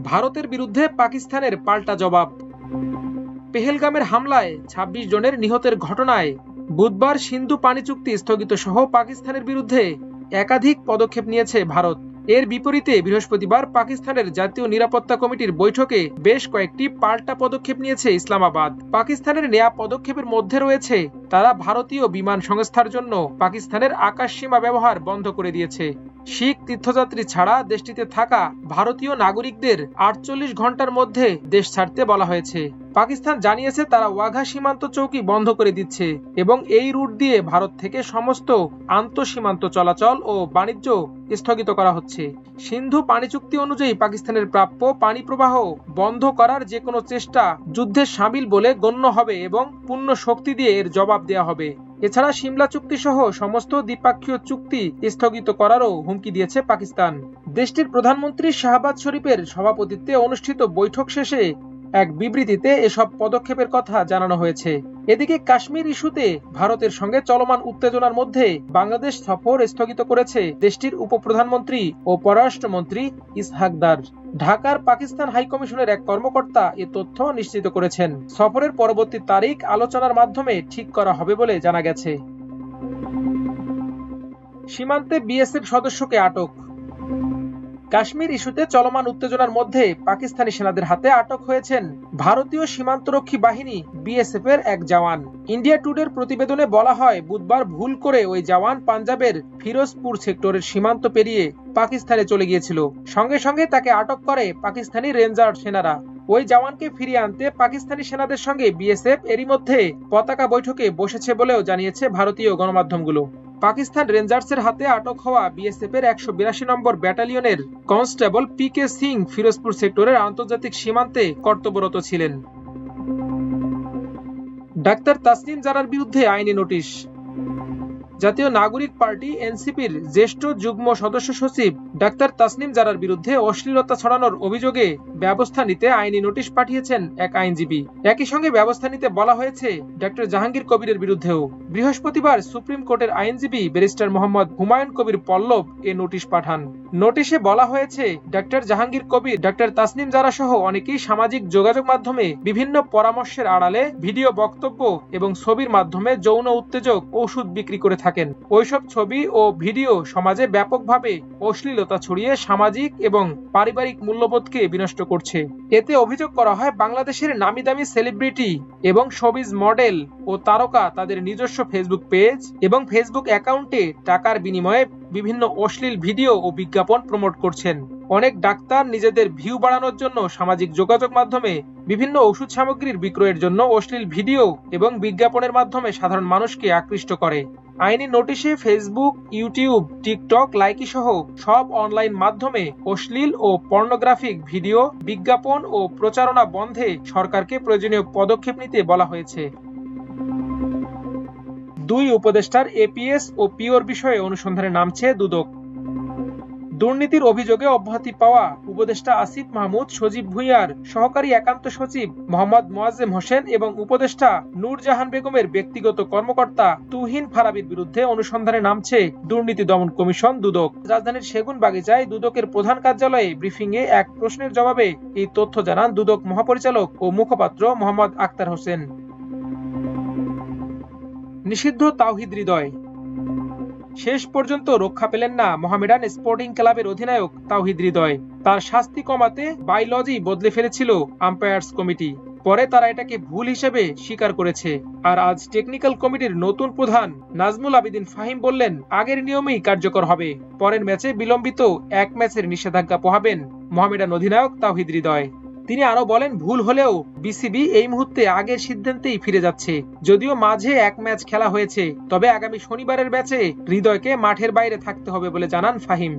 ভারতের বিরুদ্ধে পাকিস্তানের পাল্টা জবাব। পেহেলগামের হামলায় ২৬ জনের নিহতের ঘটনায় বুধবার সিন্ধু পানি চুক্তি স্থগিত সহ পাকিস্তানের বিরুদ্ধে একাধিক পদক্ষেপ নিয়েছে ভারত। এর বিপরীতে বৃহস্পতিবার পাকিস্তানের জাতীয় নিরাপত্তা কমিটির বৈঠকে বেশ কয়েকটি পাল্টা পদক্ষেপ নিয়েছে ইসলামাবাদ। পাকিস্তানের নেয়া পদক্ষেপের মধ্যে রয়েছে তারা ভারতীয় বিমান সংস্থার জন্য পাকিস্তানের আকাশসীমা ব্যবহার বন্ধ করে দিয়েছে। শিখ তীর্থযাত্রী ছাড়া দেশটিতে থাকা ভারতীয় নাগরিকদের ৪৮ ঘন্টার মধ্যে দেশ ছাড়তে বলা হয়েছে। পাকিস্তান জানিয়েছে তারা ওয়াঘা সীমান্ত চৌকি বন্ধ করে দিচ্ছে এবং এই রুট দিয়ে ভারত থেকে সমস্ত আন্তঃসীমান্ত চলাচল ও বাণিজ্য স্থগিত করা হচ্ছে। সিন্ধু পানি চুক্তি অনুযায়ী পাকিস্তানের প্রাপ্য পানি প্রবাহ বন্ধ করার যে কোনো চেষ্টা যুদ্ধের শামিল বলে গণ্য হবে এবং পূর্ণ শক্তি দিয়ে এর জবাব দেওয়া হবে। এছাড়া সিমলা চুক্তি সহ সমস্ত দ্বিপাক্ষীয় চুক্তি স্থগিত করারও হুমকি দিয়েছে পাকিস্তান। দেশটির প্রধানমন্ত্রী শাহবাজ শরীফের সভাপতিত্বে অনুষ্ঠিত বৈঠক শেষে এক বিবৃতিতে এসব পদক্ষেপের কথা জানানো হয়েছে। এদিকে কাশ্মীর ইস্যুতে ভারতের সঙ্গে চলমান উত্তেজনার মধ্যে বাংলাদেশ সফর স্থগিত করেছে দেশটির উপপ্রধানমন্ত্রী ও পররাষ্ট্রমন্ত্রী ইসহাক দার। ঢাকার পাকিস্তান হাইকমিশনের এক কর্মকর্তা এ তথ্য নিশ্চিত করেছেন। সফরের পরবর্তী তারিখ আলোচনার মাধ্যমে ঠিক করা হবে বলে জানা গেছে। সীমান্তে বিএসএফ সদস্যকে আটক। কাশ্মীর ইস্যুতে চলমান উত্তেজনার মধ্যে পাকিস্তানি সেনাদের হাতে আটক হয়েছেন ভারতীয় সীমান্তরক্ষী বাহিনী বিএসএফ এর এক জওয়ান। ইন্ডিয়া টুডের প্রতিবেদনে বলা হয়, বুধবার ভুল করে ওই জওয়ান পাঞ্জাবের ফিরোজপুর সেক্টরের সীমান্ত পেরিয়ে পাকিস্তানে চলে গিয়েছিল। সঙ্গে সঙ্গে তাকে আটক করে পাকিস্তানি রেঞ্জার সেনারা। ওই জওয়ানকে ফিরিয়ে আনতে পাকিস্তানি সেনাদের সঙ্গে বিএসএফ এরই মধ্যে পতাকা বৈঠকে বসেছে বলেও জানিয়েছে ভারতীয় গণমাধ্যমগুলো। পাকিস্তান রেঞ্জার্সের হাতে আটক হওয়া বিএসএফ এর ১৮২ নম্বর ব্যাটালিয়নের কনস্টেবল পিকে সিং ফিরোজপুর সেক্টরের আন্তর্জাতিক সীমান্তে কর্তব্যরত ছিলেন। ডাক্তার তাসনিম জারার বিরুদ্ধে আইনি নোটিশ। জাতীয় নাগরিক পার্টি এনসিপির জ্যেষ্ঠ যুগ্ম সদস্য সচিব ডাক্তার তাসনিম জারার বিরুদ্ধে অশ্লীলতা ছড়ানোর অভিযোগে ব্যবস্থা নিতে আইনি নোটিশ পাঠিয়েছেন এক আইনজীবী। একই সঙ্গে ব্যবস্থা নিতে বলা হয়েছে ডক্টর জাহাঙ্গীর কবিরের বিরুদ্ধেও। বৃহস্পতিবার সুপ্রিম কোর্টের আইনজীবী ব্যারিস্টার মোহাম্মদ হুমায়ুন কবির পল্লব এ নোটিশ পাঠান। নোটিশে বলা হয়েছে, ডক্টর জাহাঙ্গীর কবির, ডক্টর তাসনিম জারা সহ অনেকেই সামাজিক যোগাযোগ মাধ্যমে বিভিন্ন পরামর্শের আড়ালে ভিডিও বক্তব্য এবং ছবির মাধ্যমে যৌন উত্তেজক ওষুধ বিক্রি করে থাকেন। ওইসব ছবি ও ভিডিও সমাজে ব্যাপকভাবে অশ্লীলতা ছড়িয়ে সামাজিক এবং পারিবারিক মূল্যবোধকে বিনষ্ট করছে। এতে অভিযোগ করা হয়, বাংলাদেশের নামিদামি সেলিব্রিটি এবং শোবিজ মডেল ও তারকা তাদের নিজস্ব ফেসবুক পেজ এবং ফেসবুক অ্যাকাউন্টে টাকার বিনিময়ে বিভিন্ন অশ্লীল ভিডিও ও বিজ্ঞাপন প্রমোট করছেন। অনেক ডাক্তার নিজেদের ভিউ বাড়ানোর জন্য সামাজিক যোগাযোগ মাধ্যমে বিভিন্ন ওষুধ সামগ্রীর বিক্রয়ের জন্য অশ্লীল ভিডিও এবং বিজ্ঞাপনের মাধ্যমে সাধারণ মানুষকে আকৃষ্ট করে। আইনি নোটিশে ফেসবুক, ইউটিউব, টিকটক, লাইকি সহ সব অনলাইন মাধ্যমে অশ্লীল ও পর্নোগ্রাফিক ভিডিও, বিজ্ঞাপন ও প্রচারণা বন্ধে সরকারকে প্রয়োজনীয় পদক্ষেপ নিতে বলা হয়েছে। ২ উপদেষ্টার এপিএস ও পিওর বিষয়ে অনুসন্ধানে নামছে দুদক। দুর্নীতির অভিযোগে অব্যাহতি পাওয়া উপদেষ্টা আসিফ মাহমুদ, সজীব ভুঁইয়ার সহকারী একান্ত সচিব মোহাম্মদ মোয়াজ্জেম হোসেন এবং উপদেষ্টা নূরজাহান বেগমের ব্যক্তিগত কর্মকর্তা তুহিন ফারাবীর বিরুদ্ধে অনুসন্ধানে নামছে দুর্নীতি দমন কমিশন দুদক। রাজধানীর সেগুনবাগিচায় দুদকের প্রধান কার্যালয়ে ব্রিফিংয়ে এক প্রশ্নের জবাবে এই তথ্য জানান দুদক মহাপরিচালক ও মুখপাত্র মোহাম্মদ আক্তার হোসেন। নিষিদ্ধ তাওহিদ হৃদয়। শেষ পর্যন্ত রক্ষা পেলেন না মোহামেডান স্পোর্টিং ক্লাবের অধিনায়ক তাওহিদ হৃদয়। তার শাস্তি কমাতে বায়োলজি বদলে ফেলেছিল আম্পায়ার্স কমিটি। পরে তারা এটাকে ভুল হিসেবে স্বীকার করেছে। আর আজ টেকনিক্যাল কমিটির নতুন প্রধান নাজমুল আবেদিন ফাহিম বললেন, আগের নিয়মেই কার্যকর হবে। পরের ম্যাচে বিলম্বিত 1 ম্যাচের নিষেধাজ্ঞা পোহাবেন মোহামেডান অধিনায়ক তাওহিদ হৃদয়। তিনি আরো বলেন, ভুল হলেও বিসিবি এই মুহূর্তে আগের সিদ্ধান্তেই ফিরে যাচ্ছে। যদিও মাঝে 1 ম্যাচ খেলা হয়েছে, তবে আগামী শনিবারের ম্যাচে হৃদয়কে মাঠের বাইরে থাকতে হবে বলে জানান ফাহিম।